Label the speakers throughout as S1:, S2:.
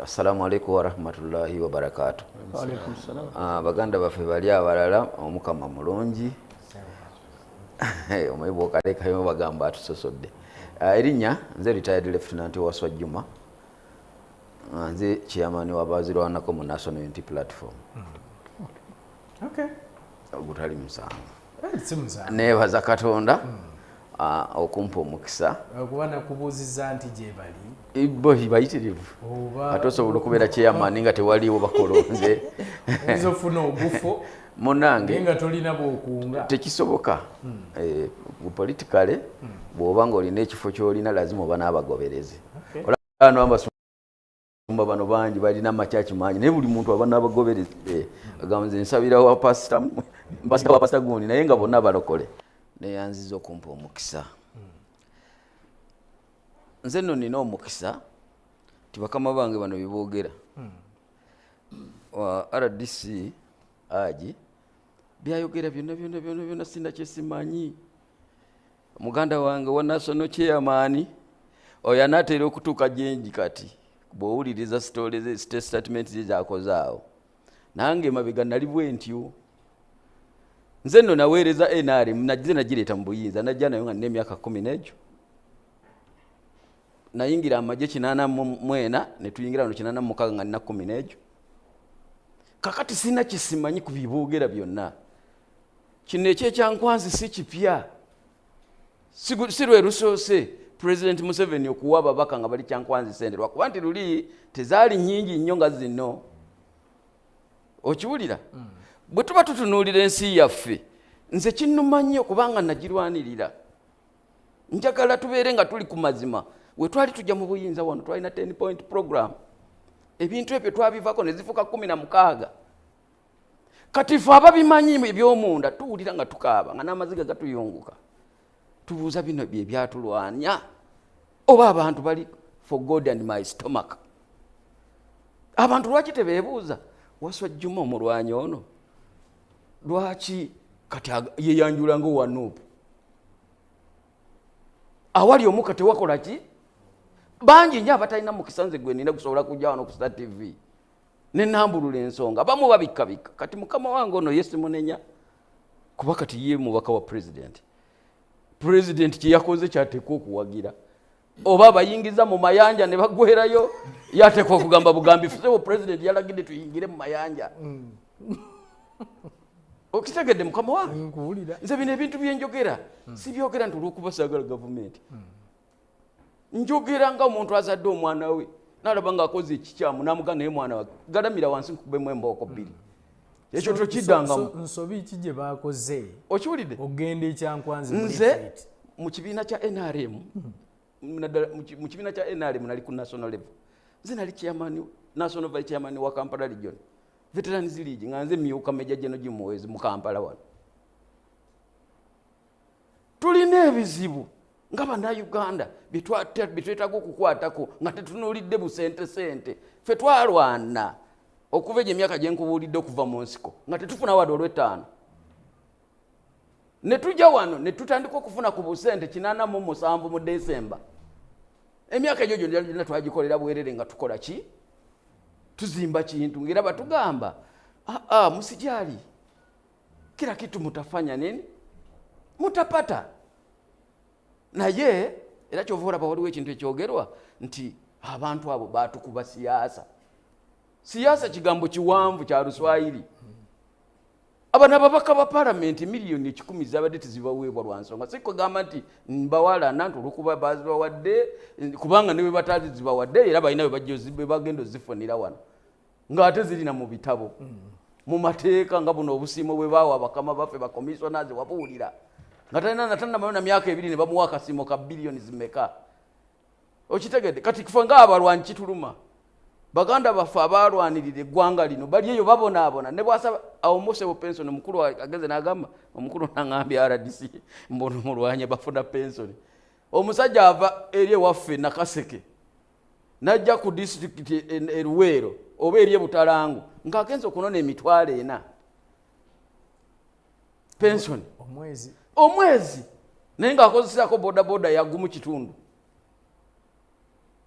S1: Assalamu alaikum wa rahmatullahi wa barakatuh.
S2: Wa alaikum salam.
S1: Baganda bafe bali abalala omukama mulungi. Omuyibo kaleka yo bagamba atusosodde. Erinnya nze retired Lt.Rtd Wasswa Juma. Nze chairman wa Abazirwanako mu National Unity Platform.
S2: Okay.
S1: Ogutali musango.
S2: Simusango.
S1: Nebaza Katonda okumpa omukisa.
S2: Okubana kubuuziza nti gye bali.
S1: Ibo bayitirivu. Atosobola okubeera chairman nga tewaliwo bakolonze.
S2: Ezofuna obufo.
S1: Munange
S2: nga tolina bwokunga.
S1: Tekisoboka. Politically bw'oba ng'olina ekifo ky'olina lazima oba n'abagoberezi. Olano abasumba bano bangi balina amakyaki mangi naye buli muntu aba n'abagoberezi. Agamze nsabira wa pastor gundi naye nga bonna balokole. Neyanziza okumpa omukisa. Nze nno nina omukisa tibakama bange bano biboogera. RDC aji byayogera byonna sina kyesimanyi. Muganda wange wa national chairman oyo anaatera okutuuka gyenji kati bw'owuliriza state statement ze zakozaawo nange mabega nali bwe ntyo. Nze nno naweereza NRM nagireeta mu buyinza najja nayo nga nina emyaka 10 n'egyo. Nayingira amagye 84 ne tuyingira no 86 nga nina 10 n'egyo. Kakati sina kisimanyi ku biboogera byonna. Kino ekyekyankwanzi si kipya. Si lwe lusoose President Museveni okuwa ababaka nga bali kyankwanzi sente lwakuba nti luli tezaali nnyingi nnyo nga zino. Okiwulira? Bwe tuba tutunuulira ensi yaffe nze kinnuma nnyo kubanga nagirwanirira. Njagala tubeere nga tuli ku mazima. We twali tujja mu buyinza wano twalina 10-point program. Ebintu ebyo twabivako ne zifuka 16. Kati ffe ababimanyi eby'omunda tuwulira nga tukaaba nga n'amaziga gatuyunguka. Tubuuza bino bye byatulwanya oba abantu bali for God and my stomach. Abantu lwaki tebeebuuza Wasswa Juma omulwanyi ono lwaki kati yeyanjula ng'owanuupu awali omuka tewakola ki? Bangi nnyo abatalina mukisa nze gwe nina kusobola kujja wano ku Star TV ne nambulula ensonga abamu babikkabikka. Kati mukama wange ono ye simunenya kuba kati ye mubaka wa president. President kye yakoze kyateekwa okuwagira oba abayingiza mu mayanja ne bagwerayo yateekwa okugamba bugambi fusebo president yalagidde tuyingire mu mayanja. Okitegedde mukama wange? Nze bino ebintu byenjogera si byogera nti olw'okuba saagala gavumenti. Njogera nga omuntu azadde omwana we n'alaba ng'akoze ekikyamu n'amugana naye mwana we galamira wansi nkukubemu embooko 2. Ekyo tokiddangamu.
S2: Nsobi ki gye baakoze?
S1: Okiwulidde?
S2: Ogenda ekyankwanzi
S1: nze mu kibiina kya NRM mu kibiina kya NRM nali ku national level. Nze nali chairman national vice chairman wa Kampala region Veterans League nga nze myuka Meja General Muhoozi mu Kampala wano. Tulina ebizibu nga bannayuganda bitwetaaga okukwatako nga tetunuulidde busente ffe twalwana okuva egyo emyaka gye nkubuulidde okuva mu nsiko nga tetufuna wadde olw'ettaano. Ne tujja wano ne tutandika okufuna ku busente 87 mu Desemba. Emyaka egyo gyonna twagikolera bwerere nga tukola ki? Tuzimba kintu ngera batugamba musijali kila kitu mutafanya nini? Mutapata. Naye era kyova olaba waliwo ekintu ekyogerwa nti abantu abo baatukuba siyaasa. Siyaasa kigambo kiwanvu kya Luswayiri. Abana ababaka ba parliament miliyoni 10 zabadde tezibaweebwa lwa nsonga. Si kugamba nti mbawala nantu olukuba bazibawadde kubanga ne bwe batazibawadde era balina bwe bagenda zifunira wano. Ng'ate zirina mu bitabo. Mu mateeka nga buno obusiimo bwe baawa abakama baffe ba commissioners wabuulira. Nga talina mayona myaka 2 ne bamuwa akasiimo ka billions zimeka. Okitegedde kati kufa ng'abalwanyi kituluma. Baganda baffe abalwanirira eggwanga lino bali eyo babonaabona ne bwasaba awo Museveni pension omukulu ageze n'agamba omukulu n'angambye RDC mbono mulwanye bafuna pension. Omusajja ava eri ewaffe Nakaseke najja ku district Luweero oba eri Butalangu ng'agenza okunona emitwalo 4 pension omwezi naye ng'akozesako boda yagumu kitundu.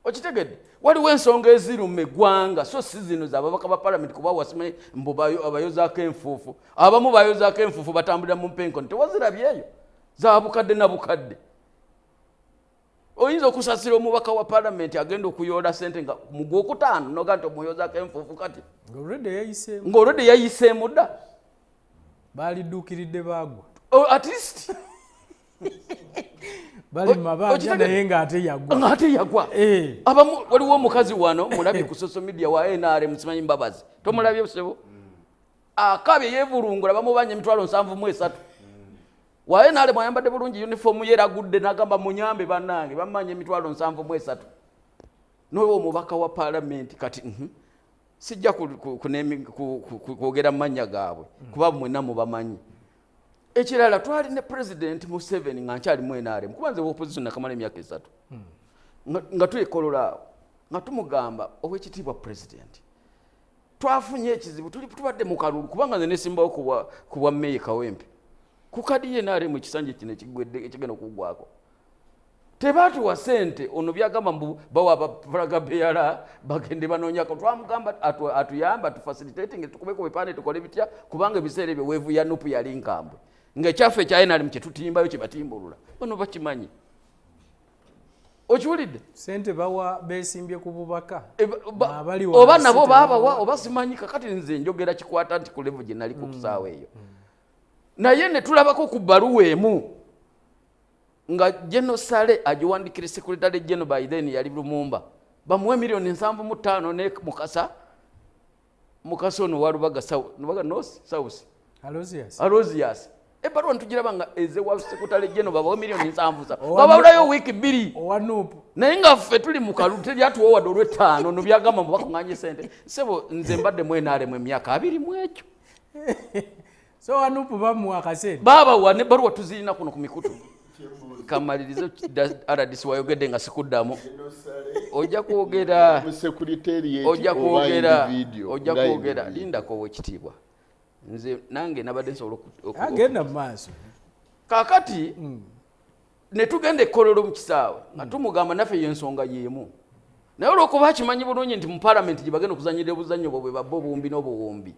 S1: Okitegedde waliwo ensonga eziruma eggwanga so si zino z'ababaka ba palamenti kuba wasimanyi mbu abayozaako enfuufu abamu bayozaako enfuufu batambulira mu mpenkoni tewazirabyeyo za bukadde na bukadde oyinza okusasira omubaka wa palamenti agenda okuyoola ssente nga mu gwokutaano noga nti omuyozaako enfuufu kati ng'olwedde yayiseemu dda
S2: balidduukiridde baagwa
S1: at least
S2: bali mabanja naye ng'ate yagwa
S1: abamu waliwo omukazi wano mulabye ku social media wa NRM simanyi Mbabazi tomulabye busebo akabye yeevulungula bamubanja emitwalo 73 wa NRM ayambadde bulungi uniform ye eragudde n'agamba munyambe bannange bamanya emitwalo 73 n'oyo omubaka wa palamenti kati sijja kwogera mu mannya gaabwe kuba mwenna mubamanyi ekirala twali ne president Museveni nga nkyalimu NRM kuba nze opposition nakamala emyaka 3 nga tuyekolola nga tumugamba ow'ekitiibwa president twafunye ekizibu tubadde mu kalulu kubanga nze nesimbawo ku bwa Meya Kawempe ku kadi ye NRM ekisanja kino ekigenda okugwako tebaatuwa ssente ono byagamba mbu bawa abapulaga beyala bagende banoonyako twamugamba atuyamba tufacilitating tukubeko bipande tukole bitya kubanga ebiseera ebyo weevu ya nupu yali nkambwe ng'ekyaffe ekya NRM kye tutimbayo kye batimbulula bano bakimanyi okiwulidde
S2: ssente bawa beesimbye ku bubaka
S1: oba nabo baabawa oba simanyi kakati nze njogera kikwata nti ku level gye nali ku kusaawa eyo naye ne tulabako ku bbaluwa emu nga General Sale agiwandikira Secretary General by then yali Lumumba bamuwe $75,000 ne mukasa ono wa Lubaga South Alozias ebbaluwa ntugiraba nga eze wa Secretary General babawe $7,000 babawulayo wiiki 2 naye nga ffe tuli mu kalulu teryatuwa wadde olw'ettaano no byagamba mu bakuŋŋaanye ssente sebo nze mbadde mu NRM emyaka 2 mu ekyo
S2: so wanupu bamuwa akasente
S1: baabawa n'ebbaluwa tuzirina kuno ku mikutu kamalirizo RDC wayogedde nga sikuddamu ojja kwogera lindako ow'ekitiibwa nze nange nabadde nsobola
S2: agenda mu maaso
S1: kaakati ne tugenda ekkolero mu kisaawe nga tumugamba naffe y'ensonga y'emu naye olw'okuba akimanyi bulungi nti mu palamenti gye bagenda okuzanyira obuzannyo bwabwe babba obuwumbi n'obuwumbi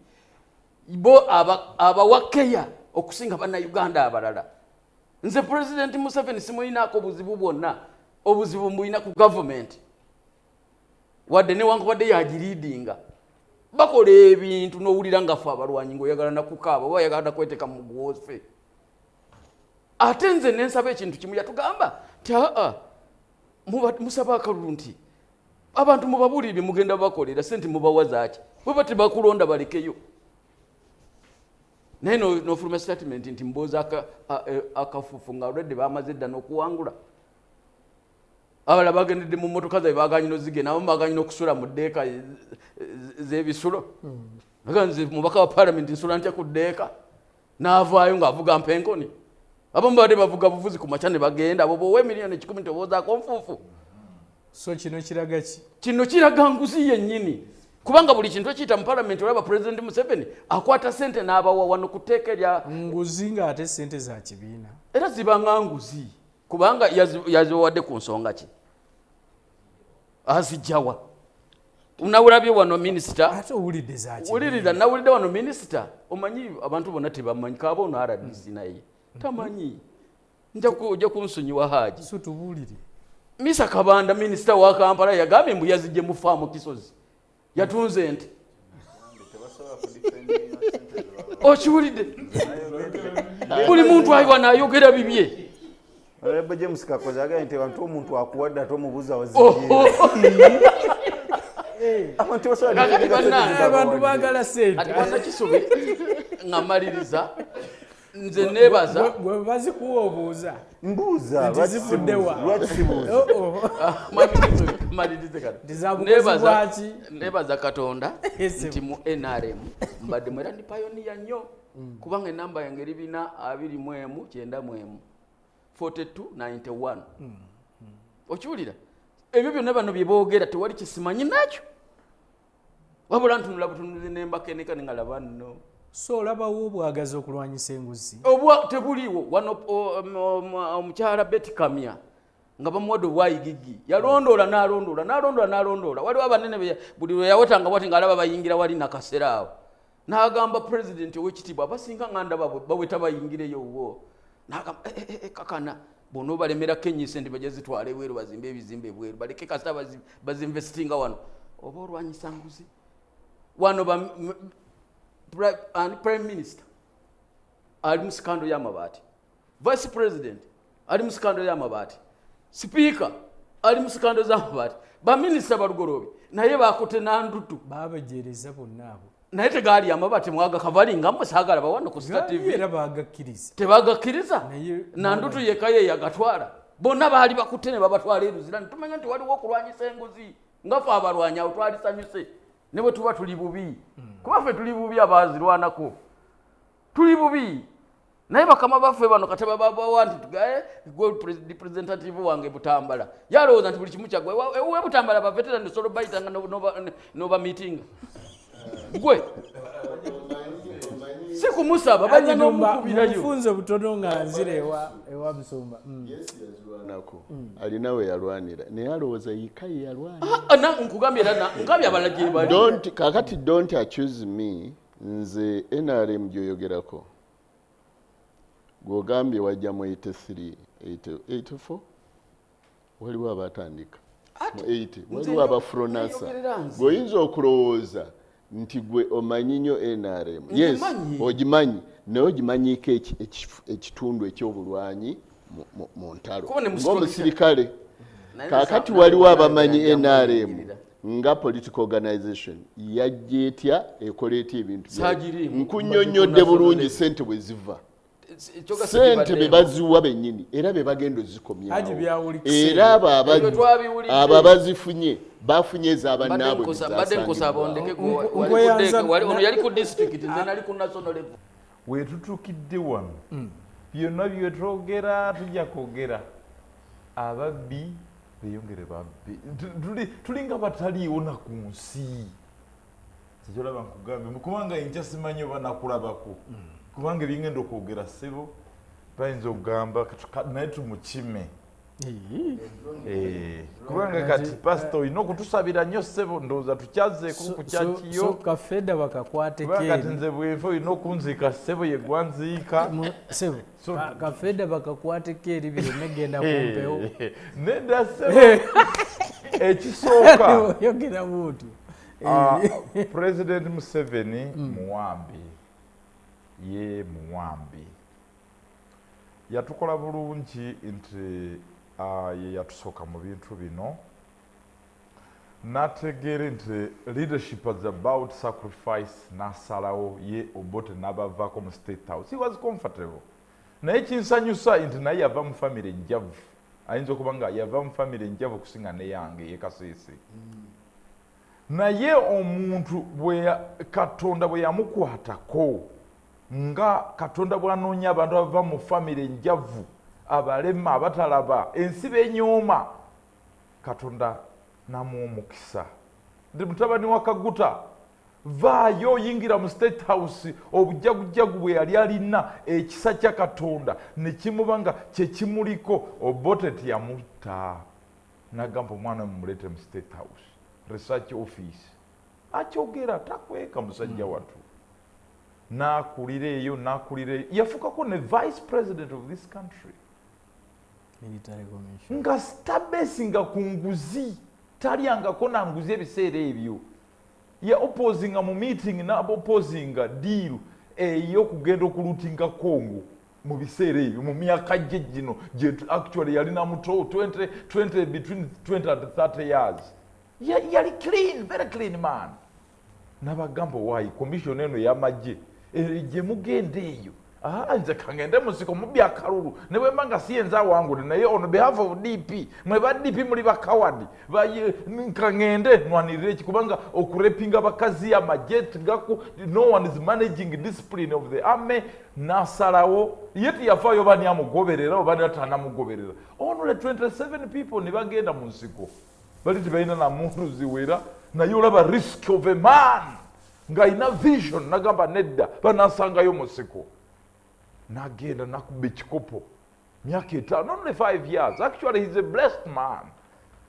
S1: bo abawakeya okusinga bannayuganda abalala nze President Museveni simulinaako obuzibu bwonna obuzibu mbulina ku gavumenti wadde newankubadde yagiriidinga bakola ebintu n'owulira nga ffe abalwanyi ng'oyagala nakukaaba oba oyagala nakweteeka mu gwoffe ate nze nensaba ekintu kimu yatugamba nti musaba akalulu nti abantu mubabuulire bye mugenda bakolera sente mubawa zaaki bwe bati bakulonda balekeyo naye n'ofuluma statement nti mbooza akafuufu nga already bamaze edda n'okuwangula abala bagendedde mu mmotoka zaabwe baganye n'ozigenda abamu baganye n'okusula mu ddeeka z'ebisulo nze mubaka wa palamenti nsula ntya ku ddeeka n'avaayo ng'avuga mpenkoni abamu badde bavuga buvuzi ku makya ne bagenda abo boowa $1,10,000 toboozaako nfuufu
S2: so kino kiraga ki
S1: kino kiraga nguzi yennyini kubanga buli kintu ekiyita mu palamenti olaba President Museveni akwata ssente n'abawa wano ku tteeka erya
S2: nguzi ng'ate ssente za kibiina
S1: era zibanga nguzi kubanga yaziwadde ku nsonga ki azijjawa unawulabye wano minisita
S2: ate owulidde za kibiina
S1: wulirira nawulidde wano minisita omanyi abantu bonna tebamanyi kaaba ono RDC naye tamanyi ojja kunsonyiwa Haji
S2: so tubuulire
S1: Misa Kabanda minisita wa Kampala yagambye mbu yazijje mu faamu Kisozi yatunze ente okiwulidde buli muntu ayiwa n'ayogera bibye
S3: Honorable James Kakoza agambye nti abantu omuntu akuwadde ate omubuuza wazijje
S2: abantu baagala ssente
S1: ati bana kisubi nga maliriza nze neebaza
S2: bwe bazikuwa obuuza
S3: mbuuza
S2: zifuddewa
S1: malirize
S2: kati
S1: neebaza Katonda nti mu NRM mbadde mwera ndi pioneer nnyo kubanga enamba yange eri 421 4291 okiwulira ebyo byonna bano bye boogera tewali kisimanyi nakyo wabula ntunula butunuzi nembakeneka nengalaba nno
S2: so olabawo obwagazi okulwanyisa enguzi
S1: obwa tebuliwo wano omukyala Betty Kamya nga bamuwadde obwayigigi yalondoola n'alondoola waliwo abanene buli lwe yawetanga bwati ng'alaba bayingira wali nakasera awo n'agamba pulezidenti ow'ekitiibwa abasinga nganda baweta bayingireyo wo n'agamba kakana bw'onoobalemera kenyise ndi bajja zitwala ebweru bazimbe ebizimbe ebweru baleke kasita bazinvestinga wano oba olwanyisa nguzi wano prime minister ali mu sikando y'amabaati vice president ali mu sikando y'amabaati speaker ali mu sikando z'amabaati baminisita balugoloobe naye bakutte nandutu
S2: babajereza bonna abo
S1: naye tegaali amabaati mwaga kavalinga mwe saagala bawano ku Star TV
S2: era bagakkiriza
S1: tebagakkiriza nandutu yeka ye yagatwala bonna baali bakutte ne babatwala eruzira tumanya nti waliwo okulwanyisa enguzi nga ffe abalwanyi awo twalisanyuse ne bwe tuba tuli bubi kuba ffe tuli bubi abazirwanako tuli bubi naye bakama baffe bano kati babawa nti representative wange Butambala yalowooza nti buli kimu kyagwe ewe Butambala baveterani solo bayitanga noba meeting gwe si kumusaba bajja n'omukubirayo
S2: mufunze butono nga nzire ewa Musumba
S4: nako alina we yalwanira naye alowooza yikaye yalwanira
S1: nkugambye era nkabye abalagiri bali
S4: kakati don't accuse me nze NRM gyoyogerako gwogambye wajja mu 83 84 waliwo abatandika mu 80 waliwo abafronasa gweoyinza okulowooza nti gwe omanyi nnyo NRM yes ogimanyi naye ogimanyiiko ekitundu eky'obulwanyi mu ntalo ng'omusirikale kakati waliwo abamanyi NRM nga political organization yajja etya ekola etya ebintu nkunnyonnyodde bulungi sente bwe ziva sente be baziwa bennyini era be bagenda ozikomyawo era abo abazifunye bafunye ez'abannaabwe
S1: ono yali ku district nze nali ku national level
S5: wetutuukidde wano byonna byetwogera tujja kwogera ababbi beyongere babbi tulinga bataliiwo na ku nsi tekyolaba nkugambe kubanga enkya simanyi oba nakulabako kubanga ebingenda okwogera ssebo bayinza okugamba naye tumukime kubanga kati pasita olina okutusabira nnyo ssebo ndowooza tukyazeeko ku kyakiyo
S2: kafeda bakakwate
S5: kati nze bwenfa olina okunziika ssebo yegwa nziika
S2: sebo kafeda bakakwateko eri bireme genda kumpewo
S5: nedda ssebo ekisooka
S2: yogera buutu
S5: President Museveni muwambi ye muwambi yatukola bulungi nti ye yatusooka mu bintu bino nategeere nti leadership was about sacrifice nasalawo ye Obote n'abavaako mu State House. He was comfortable naye kinsanyusa nti naye yava mu famire enjavu ayinza okuba nga yava mu famire enjavu okusinga neyange ye Kasese naye omuntu Katonda bwe yamukwatako nga Katonda bw'anoonya abantu abava mu famire enjavu abalema abatalaba ensi benyooma Katonda namuwa omukisa ndi mutabani wa Kaguta vaayo yingira mu State House obujagujagu bwe yali alina ekisa kya Katonda ne kimuba nga kyekimuliko Obote teyamutta n'agamba omwana mumulete mu State House research office akyogera takweka musajja watu n'akulira eyo yafukako ne vice president of this country nga stabesinga ku nguzi talyangako na nguzi ebiseera ebyo ya opposinga mu meeting n'aba opposinga deal eyo kugenda okulutinga Congo mu biseera ebyo mu myaka gye gino actually yalina muto 20 between 20 and 30 years yali clean, very clean man n'abagamba wayi commission eno y'amagye gye mugende eyo nze kangende musiko mu byakalulu ne bwe mbanga siyenza wangule naye on behalf of DP mwe ba DP muli bakawadi kangende nwanirire ekikubanga okurepinga bakazi amagye gaku no one is managing discipline of the army nasalawo yeti yafayo bani amugoberera obani atanamugoberera only 27 people ne bagenda mu nsiko bali tibaina na muntu ziwera naye olaba risk of a man nga ina vision nagamba nedda banasangayo musiko nagenda nakuba ekikopo myaka 5, not only 5 years. Actually, he's a blessed man.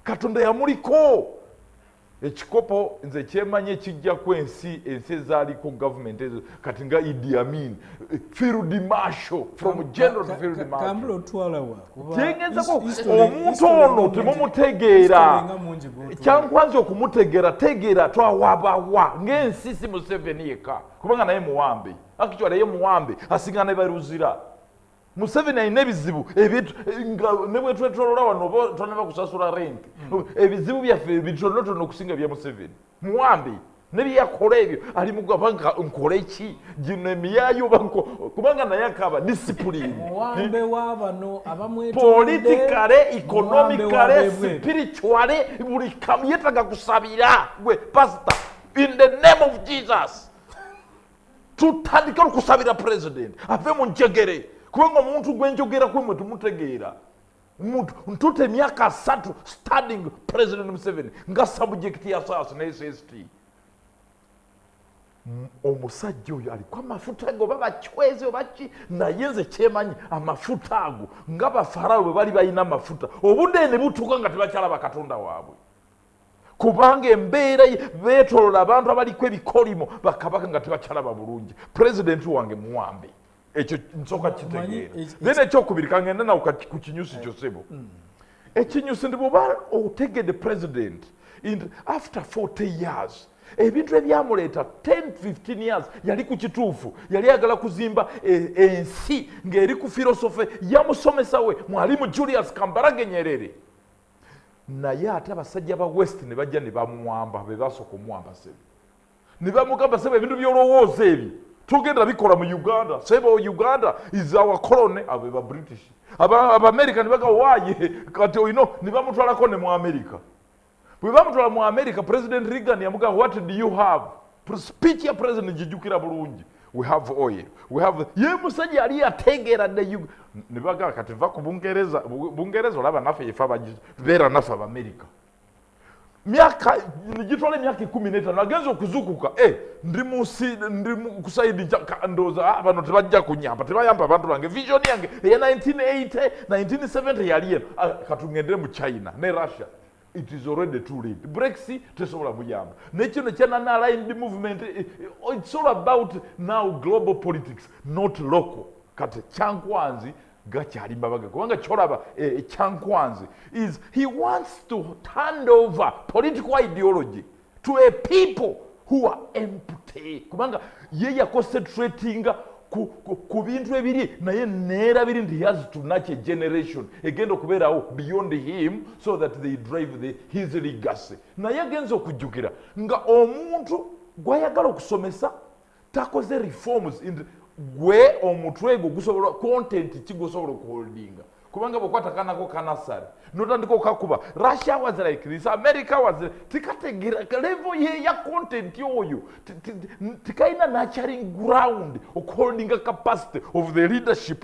S5: Katonda yamuliko. Ekikopo nze kyemanye kijja kwensi ezaliko government kati nga Idi Amin, Field Marshal, from general to Field Marshal.
S2: Kambulo twalawa.
S5: Tegezako omuntu ono temumutegeera. Kyankwanza okumutegeera tegeera twawabawa ng'ensisi Museveni yeka. Kubanga naye muwambe. Actually ye muwambe asinga ne baruzira. Museveni ayina ebizibu ne bwe twetolola wano tonaba kusasula rent. Ebizibu byaffe bitonotono okusinga bya Museveni. Muwambe ne byakola ebyo ali mugabanga nkole ki gino emiyayo kubanga naye akaba discipline.
S2: Muwambe wabano abamweto
S5: politically, economically, spiritually buli kamu yetaga kusabira gwe pastor in the name of Jesus. Tutandika okusabira president ave mu njegere. Kubanga omuntu gwenjogera kwemwe tumutegeera. Omuntu ntute emyaka 3 studying President Museveni nga subject ya SARS ne SST. Omusajja oyo alikuwa amafuta ago baba chweze obaki naye nze kyemanyi amafuta ago nga bafarawo bwe bali balina amafuta obudde ne butuuka nga tebakyala bakatonda waabwe. Kubanga embeera beetolola abantu abaliko ebikolimo bakabaka nga tebakyala babulungi. President wange muwambe. Ekyo nsoka kitegeera. Then ekyokubiri kangenda nawo ku kinyusi kyosebo. Ekinyusi ndi bwoba otegedde president after 40 years. Ebintu ebyamuleeta 10-15 years yali ku kituufu yali agala kuzimba ensi ng'eri ku filosofe yamusomesa we Mwalimu Julius Kambarage Nyerere. Naye ate abasajja ba West ne bajja ne bamuwamba be basooka omuwamba sebe. Ne bamugamba sebe ebintu by'olowooza ebyo tugenda bikola mu Uganda. Sebo Uganda is our colony abe ba British. Aba America ne baga waye kati oyino ne bamutwalako ne mu America. Bwe bamutwala mu America President Reagan yamuga what do you have? Speech ya president jijukira bulungi. We have oil. We have ye musajja ali ategeera ne baga kati va ku Bungereza olaba nafe yefa bera nafe aba America. Myaka nijitwale myaka 15 nagenza okuzukuka ndi kusaidi ndoza abano tebajja kunyamba tebayamba abantu bange vision yange ya 1980 1970 yali katungendere mu China ne Russia. It is already too late. Brexit tesobola muyamba. Nekino kyana aligned movement. It's all about now global politics, not local. Kati Kyankwanzi gakyali mbabaga kubanga kyolaba Kyankwanzi is he wants to hand over political ideology to a people who are empty. Kubanga ye ya concentrating ku bintu ebiri naye neera biri ndi he has to nurture a generation egenda okubeerawo beyond him so that they drive his legacy. Naye agenza okujjukira nga omuntu gwayagala okusomesa takoze reforms gwe omutwe gwo gusobola content kigusobola okuholdinga kubanga bw'okwatakanako kanasari notandika okakuba Russia was like this, America was tikategira level ye ya content oyo tikaina nurturing ground okuholdinga capacity of the leadership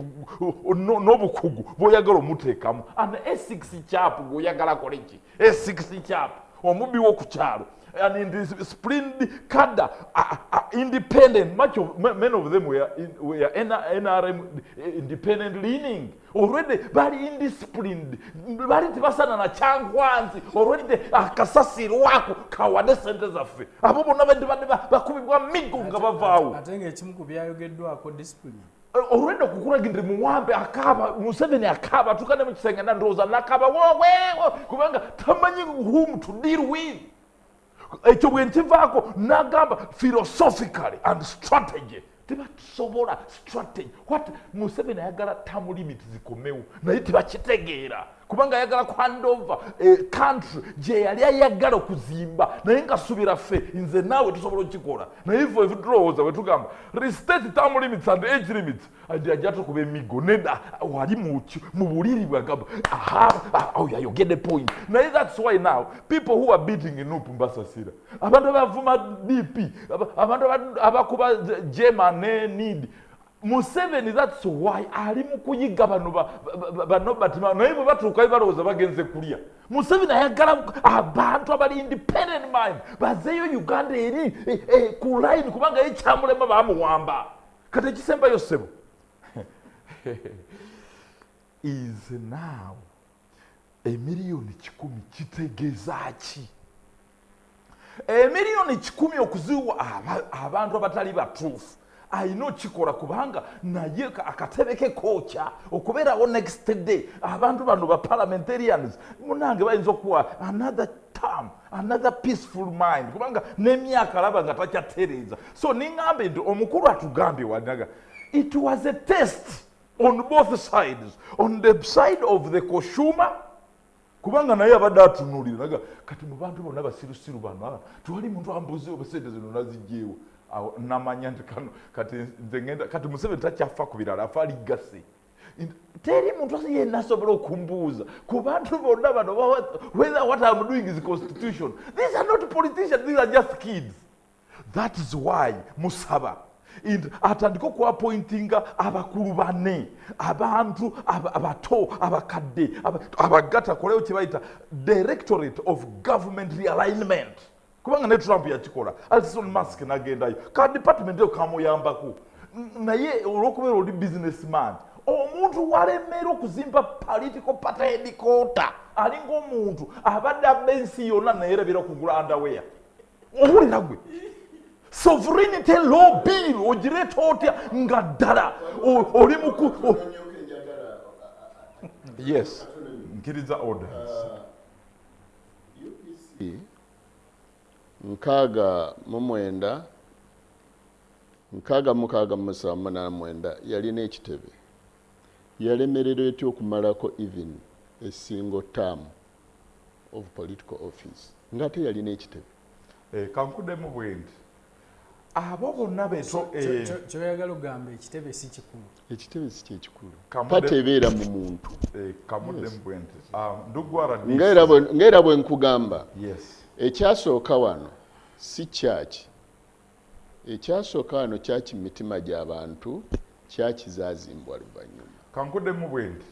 S5: n'obukugu bw'oyagala omuteekamu and A6 chap bw'oyagala koleki A6 chap omubi w'okukyalo and in this splendid cadre independent, much of many of them were NRM independent leaning. Already very indisciplined, very tibasana na Kyankwanzi, already akasasirwako kawade sentence afe. Abo bonna bakubibwa migo nga bavaawo.
S2: Atenge ekimu ku byayogeddwako discipline.
S5: Already okukulagirira muwambe akaba Museveni akaba tukane mu kisenge na ndowooza nakaba wowe kubanga tamanyi whom to deal with. Ekyo bwe nkivaako n'agamba philosophically and strategy tebatusobola strategy what Museveni ayagala term limit zikomewo naye tebakitegeera kubanga ayagala ku hand over country gye yali ayagala okuzimba naye ngasuubira ffe nze naawe tusobola okikola naye ife tulowooza bwe tugamba restate term limits and age limits ajja tukuba emigo neda wali mu buliri bwagamba you get the point. Naye that's why now people who are beating Inupu Mbasasira abantu abavuma DP abantu abakuba Jema ne need Museveni, that's why ali mu kuyiga bano batima naye bwe batuuka balowooza bagenze kulya. Museveni ayagala abantu abali independent mind bazeeyo Uganda eri ku line kubanga yekyamulema bamuwamba kati ekisembayo ssebo is now emiliyoni 10 kitegeeza ki? Emiliyoni 10 okuziwa abantu abatali batuufu ayina okikola kubanga naye akatebe ke kookya okubeerawo next day abantu bano ba parliamentarians munange bayinza okuwa another term, another peaceful mind kubanga n'emyaka alaba nga takyatereeza. So niŋŋambe nti omukulu atugambye wanaga it was a test on both sides, on the side of the Koshuma kubanga naye abadde atunuulira naga kati mu bantu bonna basirusiru bano tewali muntu ambuzeewo besente zino nazigyeewo namanya nti kati nze ngenda kati Museveni takyafa ku birala afa ligase teri muntu yenna asobola okumbuuza ku bantu bonna bano whether what I'm doing is constitution. These are not politicians, these are just kids. That is why musaba atandika okuappointinga abakulu bane abantu abato abakadde abagata kolewo kye bayita Directorate of Government Realignment kubanga ne Trump yakikola Elon Musk nagendayo ka department yo kamuyambako naye olwokubeera oli businessman omuntu walemera okuzimba political party headquarter alinga omuntu abadde abensi yonna nayerabira okugula underwear owulira gwe sovereignty law bill ogireeta otya nga ddala oli muku yes nkiriza orders
S4: UPC 669 yalina ekitebe yalemererwa etya okumalako even a single term of political office ngate yalina ekitebe
S5: kankudemu bwendi abo bonna beto
S2: kyoyagala ogamba ekitebe si kikulu.
S4: Ekitebe si kyekikulu pati ebeera mu muntu
S5: kamudemu bwendi ndugwara
S4: ngaera bwe nkugamba
S5: yes
S4: ekyasooka wano si kyaki ekyasooka wano kyaki mitima gy'abantu kyakizaazimbwa luvannyuma
S5: kankudemu bwendi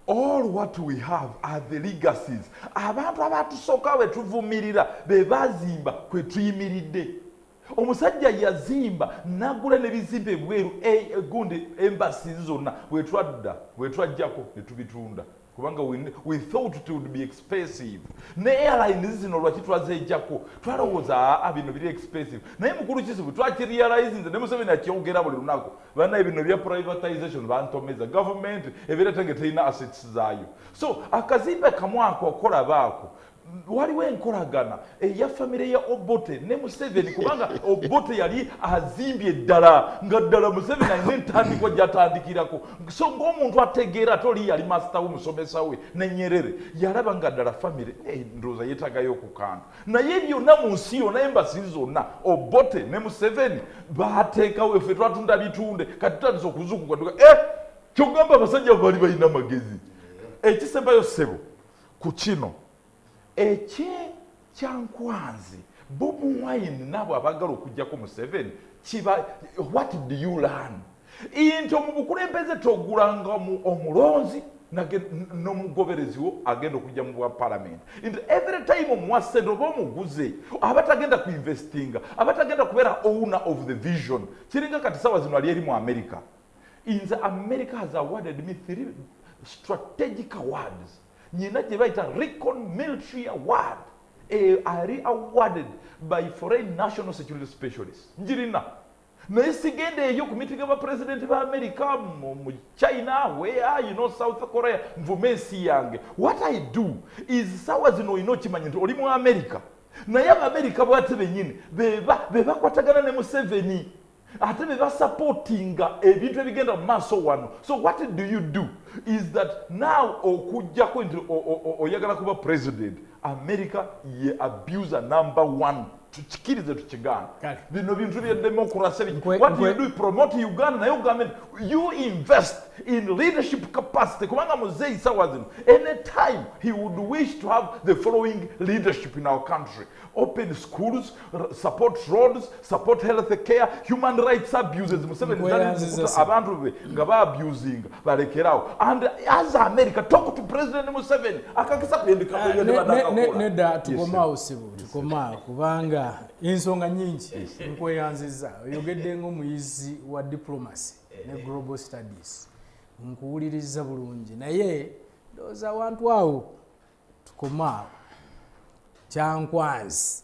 S5: all what we have are the legacies abantu abatusooka bwe tuvumirira be bazimba kwe tuyimiridde. Omusajja yazimba nagula nebizimbe ebweru gundi embassy zonna bwe twajjako ne tubitunda kubanga we thought it would be expensive. Ne airlines zino lwaki twazejjako twalowooza bino biri expensive naye mukulu kizibu twakirealize nze ne Museveni akyogera buli lunaku bana ebino bya privatization bantomeza government ebeera terina assets zaayo. So akazimbe kamwako okola baako waliwo enkolagana eya famire ya Obote ne Museveni kubanga Obote yali azimbye ddala nga ddala Museveni alina entandikwa gyatandikirako. So ng'omuntu ategeera toli yali master w'omusomesa we ne Nyerere yalaba nga ddala famire ndowooza yeetagayo okukantu naye byonna mu nsi yonna embasi zonna Obote ne Museveni baateekawo ffe twatunda bitunde kati tutandise okuzukuka kyogamba abasajja baali balina amagezi. Ekisembayo ssebo ku kino kyankwanzi BOBIWINE nabo abagala okujjako Museveni what do you learn nti mu bukulembeze togulanga omulonzi n'omugoberezi wo agenda okujja mu bwa parliament and every time omuwasente oba omuguze abatagenda ku investinga abatagenda kubeera owner of the vision kiringa kati sawa zino ali eri mu America. America has awarded me 3 strategic awards. Nyina gye bayita Recon Military Award ari awarded by Foreign National Security Specialists. Njirina naye sigende eyo ku meeting aba president ba America mu China where South Korea nvume ensi yange. What I do is sawa zino ino kimanyi nti oli mu America naye America bwate benyini bebakwatagana ne Museveni ate bebasupportinga ebintu ebigenda mu maaso wano. So what do you do is that now okujjako nti oyagala kuba president America ye abuser number 1 tukikirize tukigana bino bintu bya democracy. What you do promote Uganda na Uganda you invest in leadership capacity kubanga Muzeyi Sawazin anytime he would wish to have the following leadership in our country: open schools, support roads, support health care, human rights abuses. Museveni abantu be nga ba abusing balekerawo. And as America talk to President Museveni akakisa kuyendika ko yende badaka
S2: neda tukomao sibu tukomao kubanga ensonga nyingi nkweyanziza oyogedde ng'omuyizi wa diplomacy ne global studies nkuwuliriza bulungi naye ndowooza awantu awo tukomaawo kyankwanzi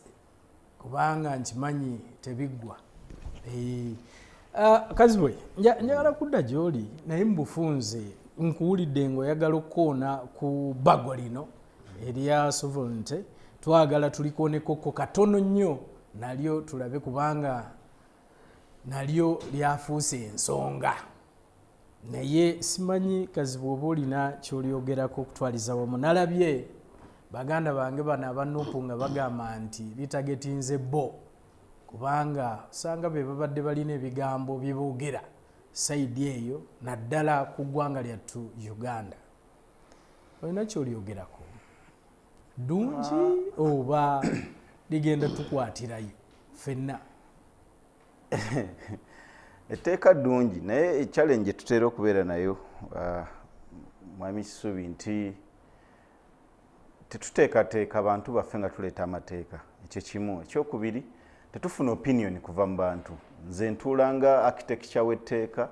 S2: kubanga nkimanyi tebiggwa. Kazibwe njagala kudda gy'oli naye mubufunze nkuwulidde ng'oyagala okukoona ku bagwa lino erya sovereignty twagala tulikoonekoko katono nnyo nalyo tulabe kubanga nalyo lyafuuse ensonga naye simanyi Kazibwe oba olina ky'olyogerako okutwaliza wamu. Nalabye baganda bange bano abanupu nga bagamba nti litagetinze bo kubanga osanga be babadde balina ebigambo bye boogera sayidi eyo naddala ku ggwanga lyattu Uganda. Olina ky'olyogerako ddungi oba ligenda tukwatirayo ffenna?
S3: Etteeka ddungi naye challenge tutera okubeera nayo mwami Kisubi nti tetuteekateeka abantu baffe nga tuleeta amateeka. Ekyo kimu. Ekyokubiri tetufuna opinion kuva mu bantu. Nze ntuula nga architecture w'etteeka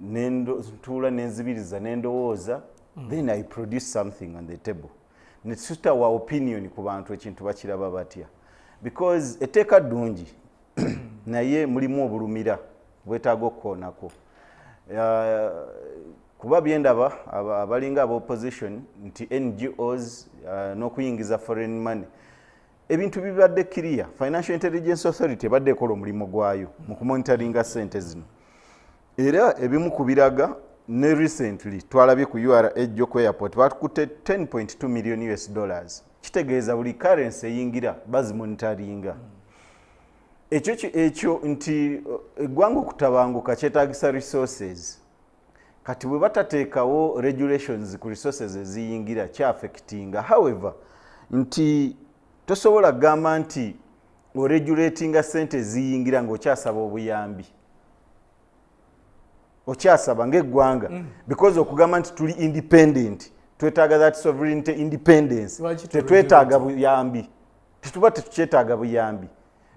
S3: ntuula nenzibiriza n'endowooza then I produce something on the table. Netutawa opinion ku bantu ekintu bakiraba batya because etteeka ddungi naye mulimu obulumira bwetaaga okukoonako. Kuba byendaba abalinga aba opposition nti NGOs n'okuyingiza foreign money ebintu bibadde clear. Financial Intelligence Authority ebadde ekola omulimu gwayo mu kumonitoringa ssente zino era ebimu ku biraga ne recently twalabye ku Uk airport batukutte $10.2 million. Kitegeeza buli currency eyingira bazimonitoringa. Ekyo nti eggwanga okutabanguka kyetaagisa resources. Kati bwe batateekawo regulations ku resources eziyingira kyaffectinga. However nti tosobola kugamba nti oregulatinga ssente eziyingira ng'okyasaba obuyambi. Okyasaba ng'eggwanga because okugamba nti tuli independent twetaaga that sovereignty independence tetwetaaga buyambi. Tetuba tetukyetaaga buyambi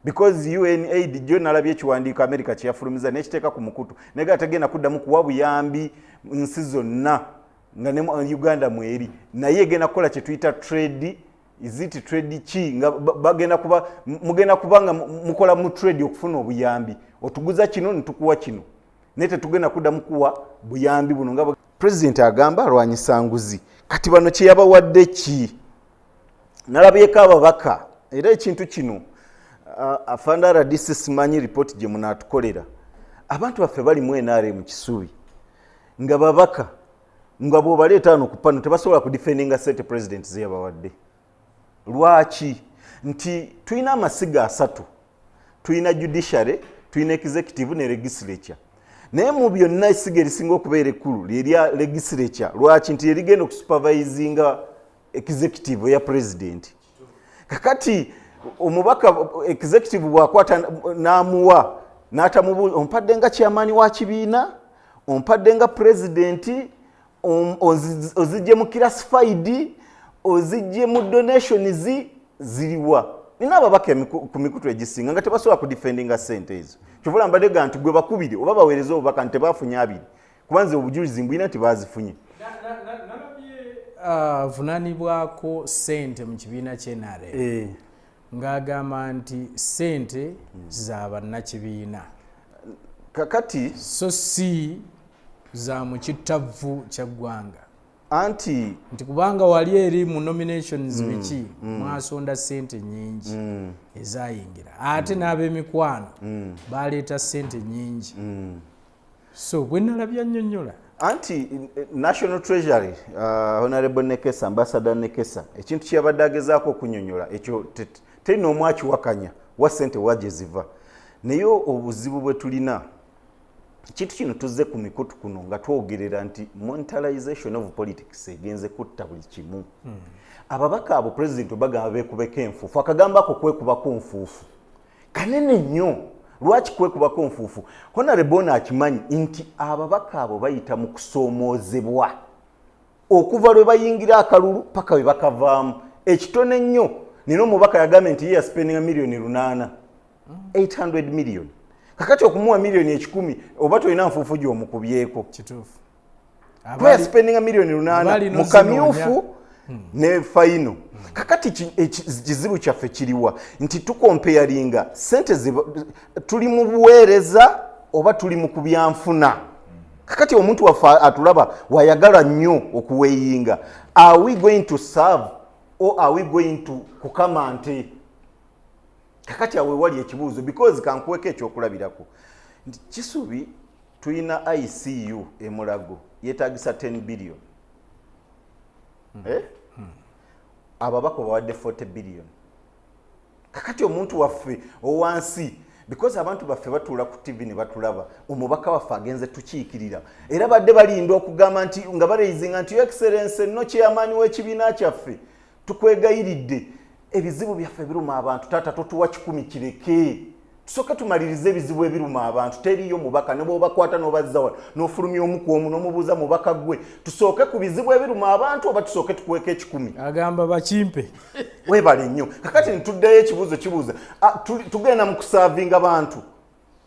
S3: because UNAID jo nalabye ekiwandiiko America kyeyafulumiza n'ekiteeka ku mukutu naye tegenda kuddamu kuwa buyambi nsi zonna nga ne Uganda mweri naye egenda kukola kye tuyita trade. Is it trade ki nga bagenda kuba mugenda kubanga mukola mu trade okufuna obuyambi otuguza kino nitukuwa kino naye tetugenda kuddamu kuwa buyambi buno nga President agamba alwanyisa nguzi. Kati bano kye yabawadde ki? Nalabyeko ababaka era ekintu kino afanda radisi simanyi report gye munaatukolera abantu baffe bali mu NRM Kisubi nga babaka nga bw'obaleeta wano ku pano tebasobola kudifendinga state president ze yabawadde. Lwaki? Nti tulina amasiga asatu. Tulina judiciary, tulina executive ne legislature. Naye mu byonna essiga erisinga okubeera ekkulu lyerya legislature. Lwaki? Nti erigenda okusupervisinga executive ya president. Kakati omubaka executive bwakwata n'amuwa n'atamubuuza ompadde nga chairman wa kibiina, ompadde nga president, ozijje mu classified, ozijje mu donations ziriwa. Nina ababaka ku mikutu egisinga nga tebasobola kudifendinga ssente ezo. Kyovula mbadde nti gwe bakubire oba baweereza obubaka nti tebafunye abiri kubanze obujulizi mbwina nti bazifunye.
S2: Vunanibwako ssente mu kibiina ky'NRM ng'agamba nti ssente za bannakibiina
S3: kakati
S2: so si za mu kittavu kya ggwanga
S3: anti
S2: nti kubanga wali eri mu nominations biki mwasonda ssente nyingi ezayingira ate n'ab'emikwano baleeta ssente nyingi so bwe nalabya nnyonnyola
S3: anti National Treasury Honorable Nekesa, Ambassador Nekesa ekintu kyabadde agezaako okunnyonnyola ekyo terina omwakiwakanya wa ssente wajje ziva naye obuzibu bwe tulina kintu kino tuzze ku mikutu kuno nga twogerera nti monetarization of politics egenze kutta buli kimu. Ababaka abo president bagamba beekubeko enfuufu akagambo ako kwekubako nfuufu kanene nnyo. Lwaki kwekubako nfuufu? Honorable akimanyi nti ababaka abo bayita mu kusoomoozebwa okuva lwe bayingira akalulu paka we bakavaamu ekitone nnyo. Nina omubaka yagambye nti ye yaspendinga $800 million. Kakati okumuwa $1,010,000 oba tolina nfuufu gy'omukubyeko.
S2: Kituufu.
S3: Kwa spending milioni 8 mu kamyufu ne faino. Kakati kizibu kyaffe kiriwa nti tukompeyaringa sente tuli mu buweereza oba tuli mu kubyanfuna. Kakati omuntu waffe atulaba wayagala nnyo okuweeyinga. Are we going to serve or are we going to kukamante? Kakati awe wali ekibuuzo because kankuweka ekyokulabirako. Kisubi tulina ICU emulago yeetagisa 10 billion. Ababako bawadde 40 billion. Kakati omuntu waffe owansi because abantu baffe batuula ku TV ne batulaba omubaka waffe agenze tukiikirira era badde balinda okugamba nti nga bareizinga nti excellence no chairman w'ekibiina kyaffe tukwegayiridde ebizibu byaffe biruma abantu tata totuwa 10 kireke tusooke tumalirize ebizibu ebiruma abantu teriyo mubaka ne bw'obakwata n'obazza n'ofulumya omu ku omu n'omubuuza mubaka gwe tusooke ku bizibu ebiruma abantu oba tusooke tukweka 10
S2: agamba bakimpe
S3: webale nnyo kakati ntuddeyo ekibuuzo kibuuza tugenda mu kusaavinga abantu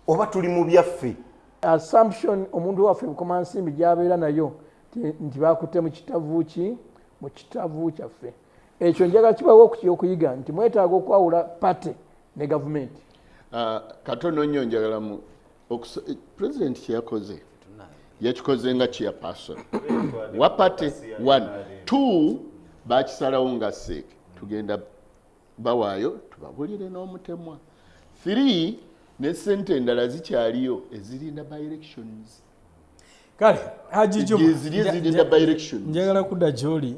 S3: oba tuli mu byaffe
S6: assumption omuntu waffe mukomansimbi gy'abeera nayo nti bakutte mu kitavu kyaffe ekyo njagala kibawo okuyiga nti mwetaaga okwawula pate ne gavumenti.
S4: Katono nnyo njagalamu president kyeyakoze yakikoze nga chairperson wapate 1 2 bakisalawo nga seeke tugenda bawaayo tubabulire n'omutemwa 3 ne sente endala zikyaliyo ezirinda by elections
S2: kale Haji Juma
S4: zirinda by elections
S2: njagala kudda gy'oli